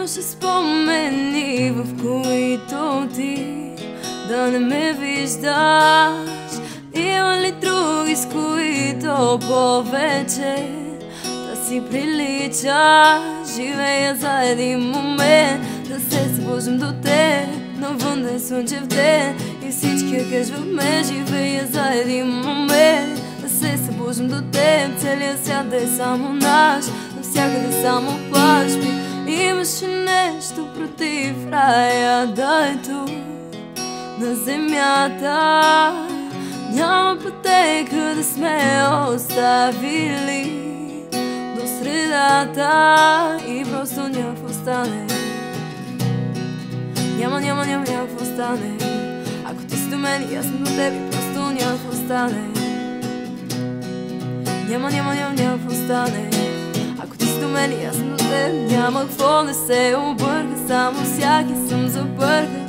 Имаше спомени, в които ти да не ме виждаш. Има ли други, с които повече да си приличаш? Живея за един момент, да се събуждам до теб, навън да е слънчев ден и всички кажваме. Живея за един момент, да се събуждам до теб, целият свят да е само наш, навсякъде само плач. Имаше нещо против рая да е тук на земята. Няма пътека да сме оставили до средата и просто няма какво стане. Няма какво стане. Ако ти си до мен и аз съм до теб, просто няма какво стане. Няма какво стане. Ако ти си до мен и аз съм до теб, няма какво да се обърка, само всяки съм забъркан.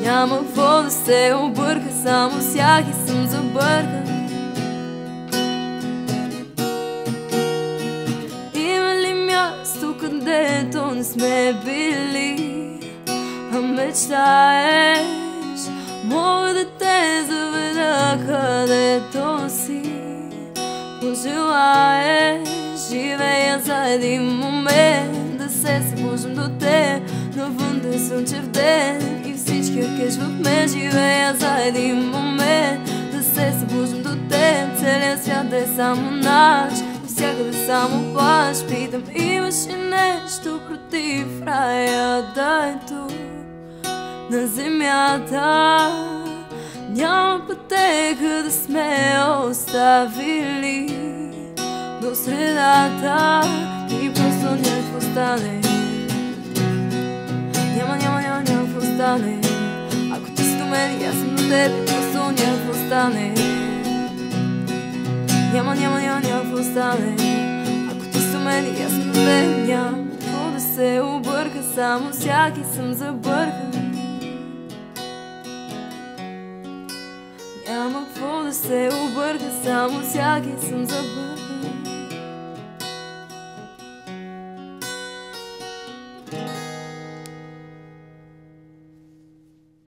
Няма какво да се обърка, само всяки съм забъркан. Има ли място, където не сме били, а мечтаеш? Мога да те заведа където си пожелаеш. Живея за един момент, да се събуждам до теб, навън да е слънчев ден и всички кажваме. Живея за един момент, да се събуждам до теб, целият свят да е само наш, навсякъде само плач. Питам, имаше нещо против рая да е тук на земята. Няма пътека да сме оставили до средата и просто няма какво стане. Няма какво стане. Ако ти си до мен и аз съм до теб, просто няма какво стане. Няма какво стане. Ако ти си до мен и аз съм до теб, няма какво да се обърка, само всяки съм забъркан. Няма какво да се обърка, само всяки съм забъркан.